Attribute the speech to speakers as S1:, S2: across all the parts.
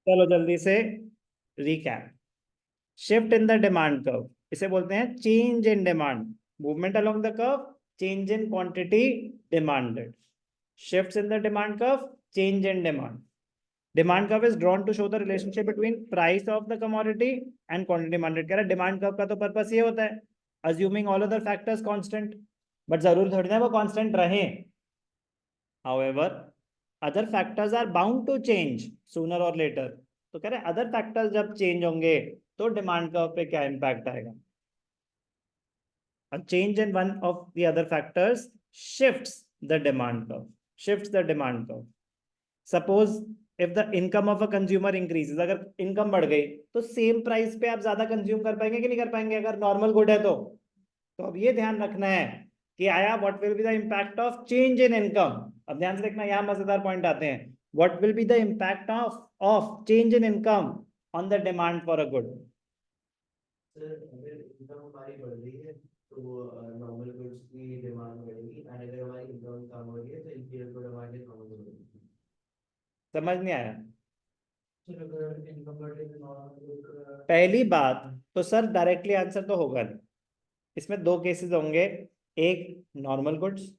S1: चलो जल्दी से recap. Shift in the demand curve, इसे बोलते हैं change in demand. Movement along the curve, change in quantity demanded. Shifts in the demand curve, change in demand. Demand curve is drawn to show the relationship between price of the commodity and quantity demanded. कह रहा है demand curve का तो purpose ये होता है assuming all other factors constant, but जरूरी थोड़ी ना वो constant रहे। However, other factors are bound to change sooner or later. तो कह रहे हैं अदर फैक्टर्स जब चेंज होंगे तो डिमांड कर्व पे क्या इम्पैक्ट आएगा। A change in one of the other factors shifts the demand curve. Shifts the demand curve. Suppose if the income of a consumer increases, अगर इनकम बढ़ गई तो सेम प्राइस पे आप ज्यादा कंज्यूम कर पाएंगे कि नहीं कर पाएंगे अगर नॉर्मल गुड है तो अब ये ध्यान रखना है कि आया what will be the impact of change in income. अब ध्यान से देखना, यहाँ मजेदार पॉइंट आते हैं। What will be the impact of change in income on the demand for a good.
S2: Sir अगर इनकम हमारी बढ़ रही है तो नॉर्मल गुड्स की डिमांड बढ़ेगी, और अगर हमारी इनकम कम हो रही है तो इंफीरियर गुड हमारे लिए कम हो जाएगी।
S1: समझ नहीं आया?
S2: सर अगर इनकम बढ़ रही है तो नॉर्मल
S1: पहली बात तो सर डायरेक्टली आंसर तो होगा नहीं, इसमें दो केसेस होंगे, एक नॉर्मल गुड्स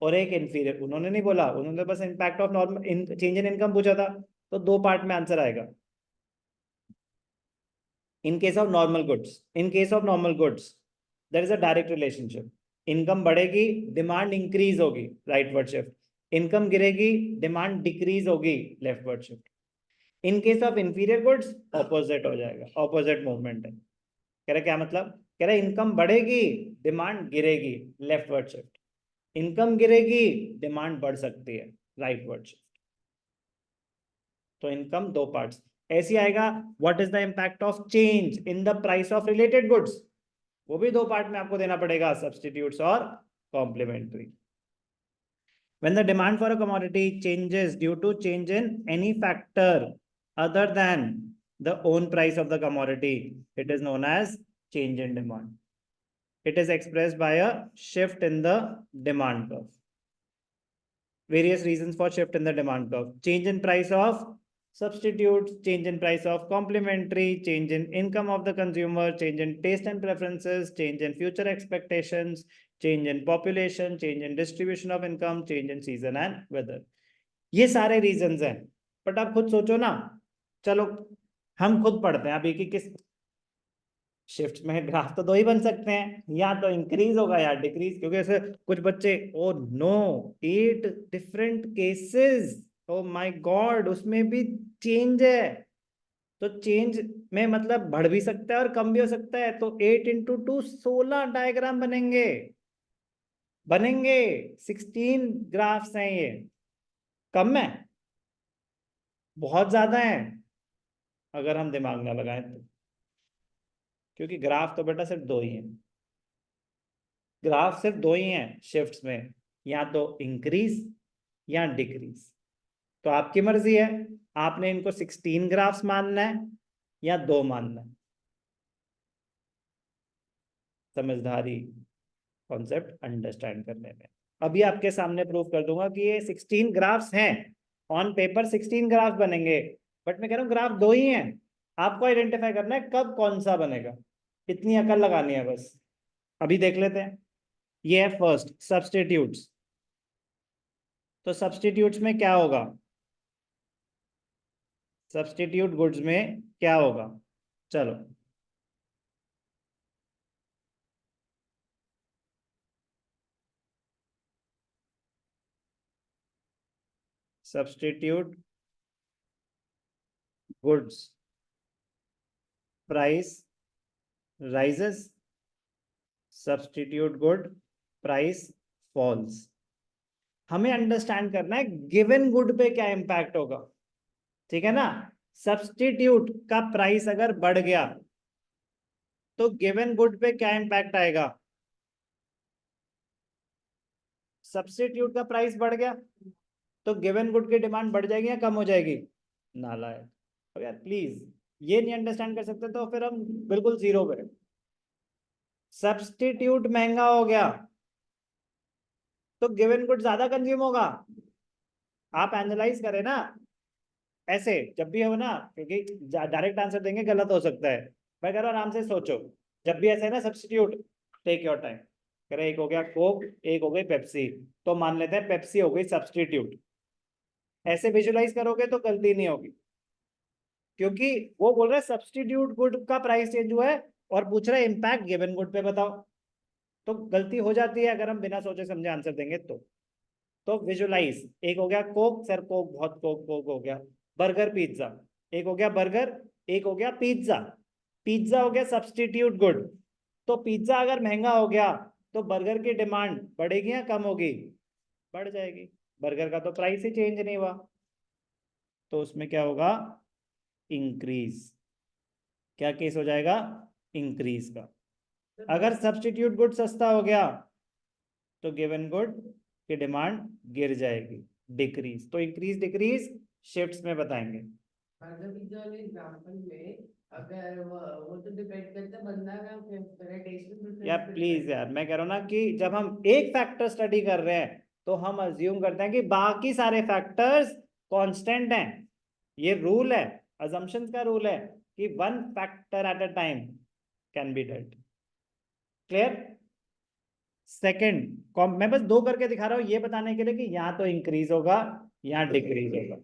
S1: और एक इंफीरियर। उन्होंने नहीं बोला, उन्होंने बस impact of normal change in income पूछा था, तो दो पार्ट में आंसर आएगा। In case of normal goods, in case of normal goods there is a direct relationship. Income बढ़ेगी, डिमांड इंक्रीज होगी, राइटवर्ड शिफ्ट। इनकम गिरेगी, डिमांड डिक्रीज होगी, leftward shift. In case of inferior goods opposite हो जाएगा, opposite movement है। कह रहे क्या मतलब, कह रहे इनकम बढ़ेगी, डिमांड गिरेगी, लेफ्टवर्ड शिफ्ट। इनकम गिरेगी, डिमांड बढ़ सकती है, राइटवर्ड शिफ्ट। तो इनकम दो पार्ट्स ऐसी आएगा। What is the impact of change in the price of related goods, वो भी दो पार्ट में आपको देना पड़ेगा, सब्स्टिट्यूट्स और complementary. When the demand for a commodity changes due to change in any factor other than the own price of the commodity, it is known as change in demand. It is expressed by a shift in the demand curve. Various reasons for shift in the demand curve: change in price of substitutes, change in price of complementary, change in income of the consumer, change in taste and preferences, change in future expectations, change in population, change in distribution of income, change in season and weather. ये सारे reasons हैं, but आप खुद सोचो ना। चलो हम खुद पढ़ते हैं अभी कि किस शिफ्ट में ग्राफ तो दो ही बन सकते हैं, या तो इंक्रीज होगा या डिक्रीज, क्योंकि ऐसे कुछ बच्चे oh no 8 different cases, oh my god उसमें भी चेंज है। तो चेंज में मतलब बढ़ भी सकता है और कम भी हो सकता है, तो 8 × 2 16 डायग्राम बनेंगे, बनेंगे 16 ग्राफ्स हैं ये। कम है? बहुत ज्यादा है अगर हम दिमाग ना लगाएं तो, क्योंकि ग्राफ तो बेटा सिर्फ दो ही हैं। ग्राफ सिर्फ दो ही हैं शिफ्ट्स में, या तो इंक्रीज या डिक्रीज। तो आपकी मर्जी है, आपने इनको 16 ग्राफ्स मानना है या दो मानना है। समझदारी, कॉन्सेप्ट अंडरस्टैंड करने में। अभी आपके सामने प्रूव कर दूंगा कि ये 16 ग्राफ्स हैं, ऑन पेपर 16 ग्राफ बनेंगे, बट मैं कह रहा हूँ ग्राफ दो ही हैं। आपको आइडेंटिफाई करना है कब कौन सा बनेगा, इतनी अकल लगानी है बस। अभी देख लेते हैं। ये है फर्स्ट, सब्स्टिट्यूट्स। तो सब्स्टिट्यूट्स में क्या होगा, सब्स्टिट्यूट गुड्स में क्या होगा, चलो substitute goods price rises, substitute good price falls. हमें अंडरस्टैंड करना है गिवन गुड पे क्या इंपैक्ट होगा, ठीक है ना। सब्स्टिट्यूट का प्राइस अगर बढ़ गया तो गिवन गुड पे क्या इंपैक्ट आएगा। सब्स्टिट्यूट का प्राइस बढ़ गया तो गिवन गुड की डिमांड बढ़ जाएगी या कम हो जाएगी। नालायक, अब यार प्लीज ये नहीं अंडरस्टैंड कर सकते तो फिर हम बिल्कुल जीरो पे। सब्स्टिट्यूट महंगा हो गया तो गिवन गुड ज्यादा कंज्यूम होगा। आप एनालाइज करें ना, ऐसे जब भी हो ना, क्योंकि डायरेक्ट आंसर देंगे गलत हो सकता है, मैं कह रहा हूँ आराम से सोचो। जब भी ऐसे है ना सब्स्टिट्यूट, टेक योर टाइम। कह रहे एक हो गया कोक, एक हो गई पेप्सी, तो मान लेते हैं पेप्सी हो गई सब्स्टिट्यूट। ऐसे विजुलाइज करोगे तो गलती नहीं होगी, क्योंकि वो बोल रहा है सब्स्टिट्यूट गुड का प्राइस चेंज हुआ है और पूछ रहा है इम्पैक्ट गिवन गुड पे बताओ। तो गलती हो जाती है अगर हम बिना सोचे समझे आंसर देंगे तो विजुलाइज, एक हो गया कोक, सर कोक बहुत कोक कोक हो गया। बर्गर पिज्जा, एक हो गया बर्गर, एक हो गया पिज्जा। पिज्जा हो गया सब्स्टिट्यूट गुड, तो पिज्जा अगर महंगा हो गया तो बर्गर की डिमांड बढ़ेगी या कम होगी? बढ़ जाएगी। बर्गर का तो प्राइस ही चेंज नहीं हुआ, तो उसमें क्या होगा? इंक्रीज। क्या केस हो जाएगा? इंक्रीज का। अगर सब्स्टिट्यूट गुड सस्ता हो गया तो गिवन गुड की डिमांड गिर जाएगी, डिक्रीज। तो इंक्रीज डिक्रीज शिफ्ट्स में बताएंगे।
S2: पिज्जा वाले एग्जांपल में अगर वो तो डिपेंड करता है बंदा का टेस्ट
S1: यार प्लीज यार, मैं कह रहा हूँ ना कि जब हम एक फैक्टर स्टडी कर रहे हैं तो हम अज्यूम करते हैं कि बाकी सारे फैक्टर्स कांस्टेंट हैं। ये रूल है, अजम्पशंस का रूल है कि one factor at a time can be dealt. Clear? Second, मैं बस दो करके दिखा रहा हूं ये बताने के लिए कि यहाँ तो इंक्रीज होगा, यहाँ डिक्रीज होगा।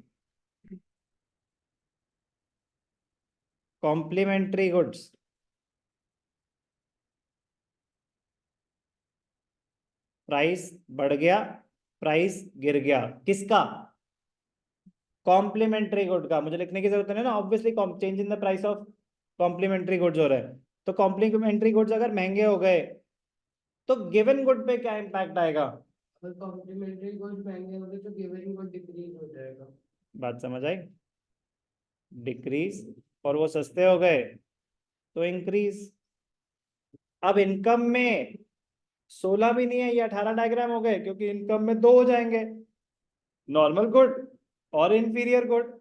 S1: कॉम्प्लीमेंट्री गुड्स, प्राइस बढ़ गया, प्राइस गिर गया, किसका? कॉम्प्लीमेंट्री गुड का। मुझे लिखने की जरूरत नहीं ना, obviously change in the price of complementary goods हो रहा है। तो कॉम्प्लीमेंट्री गुड्स अगर महंगे हो गए तो गिवन गुड पे क्या इम्पैक्ट आएगा?
S2: अगर कॉम्प्लीमेंट्री गुड्स महंगे हो गए तो गिवन गुड डिक्रीज हो जाएगा।
S1: बात समझ आई? डिक्रीज। और वो सस्ते हो गए तो इंक्रीज। अब इनकम में 16 भी नहीं है, ये 18 डायग्राम हो गए, क्योंकि इनकम में दो हो जाएंगे, नॉर्मल गुड और इंफीरियर गुड।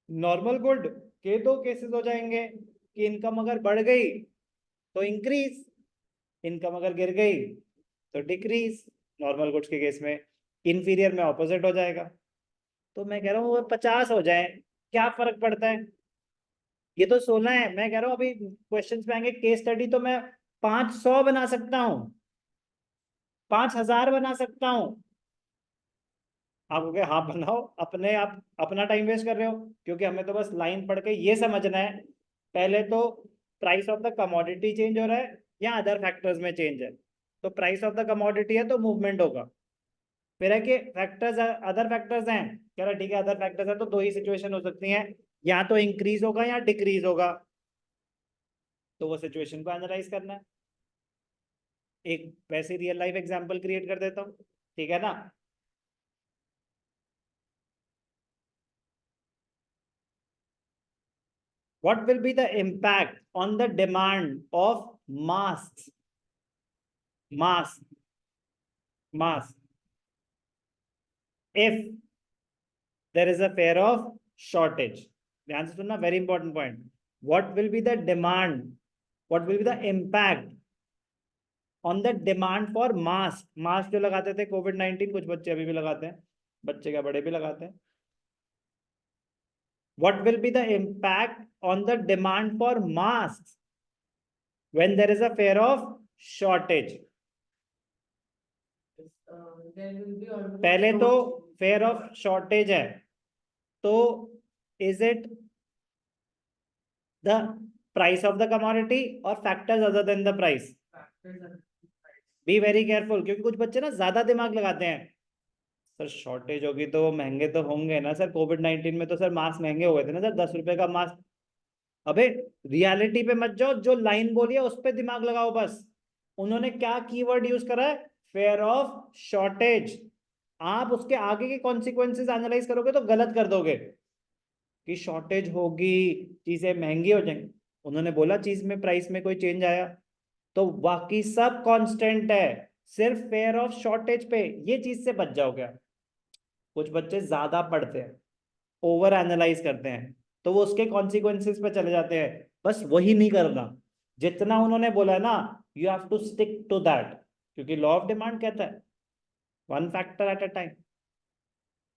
S1: नॉर्मल गुड के दो केसेस हो जाएंगे कि इनकम अगर बढ़ गई तो इंक्रीज, इनकम अगर गिर गई तो डिक्रीज। नॉर्मल गुड्स के केस में, इंफीरियर में ऑपोजिट हो जाएगा। तो मैं कह रहा हूँ वो 50 हो जाए, क्या फर्क पड़ता है? ये तो 16 है, मैं कह रहा हूँ अभी क्वेश्चंस में आएंगे केस स्टडी तो मैं 500 बना सकता हूँ, 5000 बना सकता हूँ। आप कहोगे हाँ बनाओ, अपने आप अपना टाइम वेस्ट कर रहे हो, क्योंकि हमें तो बस लाइन पढ़ के ये समझना है पहले तो price of the commodity change हो रहा है या अदर फैक्टर्स में चेंज है। तो प्राइस ऑफ द कमोडिटी है तो मूवमेंट होगा। फिर है कि फैक्टर्स, अदर फैक्टर्स हैं, कह रहा ठीक है अदर फैक्टर्स है तो दो ही सिचुएशन हो सकती हैं, या तो इंक्रीज होगा या डिक्रीज होगा। तो वो सिचुएशन को एनालाइज करना है। एक वैसे रियल लाइफ एग्जांपल क्रिएट कर देता हूँ, ठीक है ना? What will be the impact on the demand of masks? Mask, mask. If there is a fear of shortage. ध्यान से सुनना, very important point. What will be the demand? What will be the impact on the demand for mask? Mask जो लगाते थे COVID-19, कुछ बच्चे अभी भी लगाते हैं, बच्चे क्या बड़े भी लगाते हैं। What will be the impact on the demand for masks when there is a fear of shortage? पहले तो फेयर ऑफ शॉर्टेज है, तो is it the price of the commodity और factors other than the price? Be very careful, क्योंकि कुछ बच्चे ना ज्यादा दिमाग लगाते हैं। सर शॉर्टेज होगी तो महंगे तो होंगे ना सर, कोविड-19 में तो सर मास्क महंगे हो गए थे ना सर, 10 रुपए का मास्क। अबे रियलिटी पे मत जाओ, जो लाइन बोली है उस पर दिमाग लगाओ बस। उन्होंने क्या कीवर्ड यूज करा है? Fair of shortage. आप उसके आगे के कॉन्सिक्वेंसेस एनालाइज करोगे तो गलत कर दोगे कि शॉर्टेज होगी चीजें महंगी हो जाएंगी। उन्होंने बोला चीज में प्राइस में कोई चेंज आया तो बाकी सब कांस्टेंट है, सिर्फ फेयर ऑफ शॉर्टेज पे ये चीज से बच जाओगे। कुछ बच्चे ज्यादा पढ़ते हैं, ओवर एनालाइज करते हैं, तो वो उसके कॉन्सिक्वेंसेस पे चले जाते हैं। बस वही नहीं करना, जितना उन्होंने बोला है ना you have to stick to that, क्योंकि लॉ ऑफ डिमांड कहता है one factor at a time,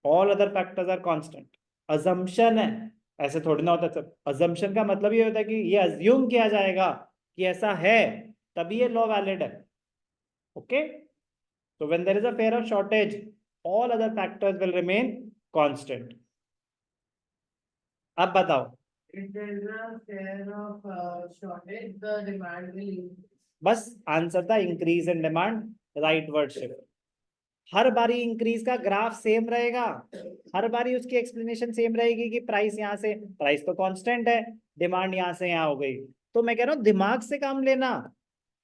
S1: all other factors are constant. Assumption है, ऐसे थोड़ी ना होता है। अजम्पशन का मतलब ये होता है कि ये अज्यूम किया जाएगा कि ऐसा है, तभी ये लॉ वैलिड है। ओके, तो when there is a fair of shortage, all other factors will remain constant. अब बताओ,
S2: If there is a fair of shortage, the demand will increase.
S1: बस आंसर था increase in demand, rightward shift. हर बारी increase का graph same रहेगा, हर बारी उसकी एक्सप्लेनेशन सेम रहेगी कि प्राइस यहाँ से, प्राइस तो कांस्टेंट है, डिमांड यहाँ से यहाँ हो गई। तो मैं कह रहा हूँ दिमाग से काम लेना।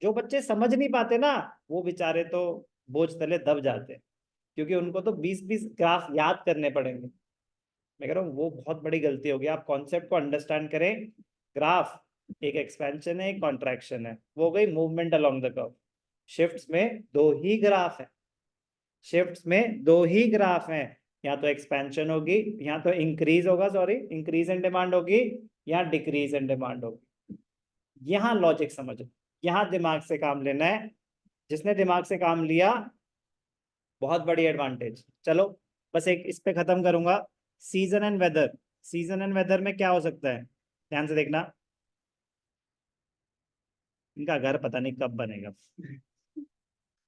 S1: जो बच्चे समझ नहीं पाते ना, वो बेचारे तो बोझ तले दब जाते हैं, क्योंकि उनको तो 20-20 ग्राफ याद करने पड़ेंगे। मैं कह रहा हूँ वो बहुत बड़ी गलती होगी। आप कॉन्सेप्ट को अंडरस्टैंड करें। ग्राफ एक एक्सपेंशन है, एक कॉन्ट्रैक्शन है, वो हो गई movement along the curve. Shifts में दो ही ग्राफ है, शिफ्ट्स में दो ही ग्राफ हैं, या तो एक्सपेंशन होगी, या तो इंक्रीज होगा, सॉरी इंक्रीज इन डिमांड होगी, या डिक्रीज इन डिमांड होगी। यहाँ लॉजिक समझो, यहाँ दिमाग से काम लेना है। जिसने दिमाग से काम लिया, बहुत बड़ी एडवांटेज। चलो बस एक इस पे खत्म करूंगा। Season and weather, season and weather में क्या हो सकता है, ध्यान से देखना। इनका घर पता नहीं कब बनेगा,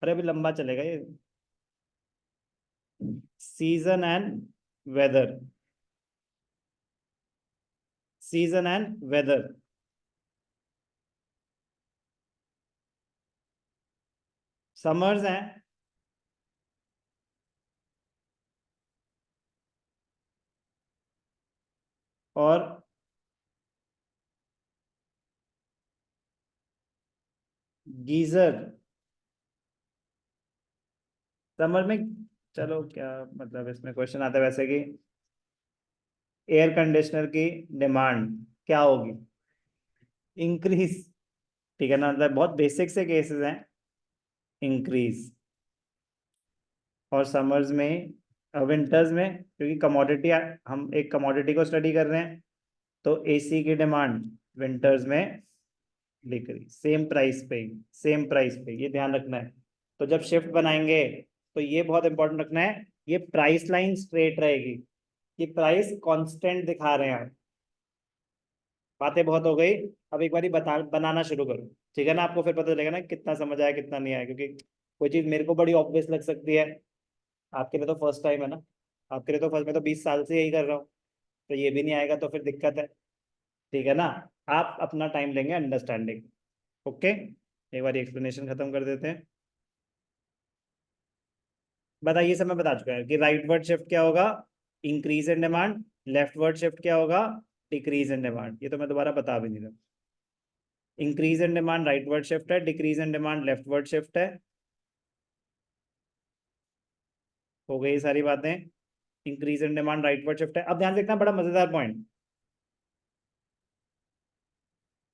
S1: अरे अभी लंबा चलेगा ये। Season and weather, season and weather, summers हैं और गीजर। समर में, चलो क्या मतलब इसमें क्वेश्चन आता है वैसे कि एयर कंडीशनर की डिमांड क्या होगी, इंक्रीज। ठीक है ना, मतलब बहुत बेसिक से केसेस हैं, इंक्रीज। और समर्स में, विंटर्स में, क्योंकि कमोडिटी, हम एक कमोडिटी को स्टडी कर रहे हैं, तो एसी की डिमांड विंटर्स में डिक्रीज, सेम प्राइस पे, सेम प्राइस पे, ये ध्यान रखना है। तो जब शिफ्ट बनाएंगे तो ये बहुत इंपॉर्टेंट रखना है, ये प्राइस लाइन स्ट्रेट रहेगी, कि प्राइस कांस्टेंट दिखा रहे हैं। बातें बहुत हो गई, अब एक बारी बता बनाना शुरू करो, ठीक है ना। आपको फिर पता चलेगा ना कितना समझ आया कितना नहीं आया, क्योंकि कोई चीज मेरे को बड़ी ऑब्वियस लग सकती है, आपके लिए तो फर्स्ट टाइम है ना। आपके लिए तो फर्स्ट, मैं तो 20 साल से यही कर रहा हूँ, तो ये भी नहीं आएगा तो फिर दिक्कत है। ठीक है ना, आप अपना टाइम लेंगे अंडरस्टैंडिंग। ओके, एक बार एक्सप्लेनेशन खत्म कर देते हैं। बताइए, सब मैं बता चुका है कि राइट वर्ड शिफ्ट क्या होगा, increase in demand. Leftward shift क्या होगा, डिक्रीज इन डिमांड। ये तो मैं दोबारा बता भी नहीं रहा। Increase in demand rightward shift है, decrease in demand leftward shift है। हो गई सारी बातें। Increase in demand rightward shift है। अब ध्यान देखना, बड़ा मजेदार पॉइंट।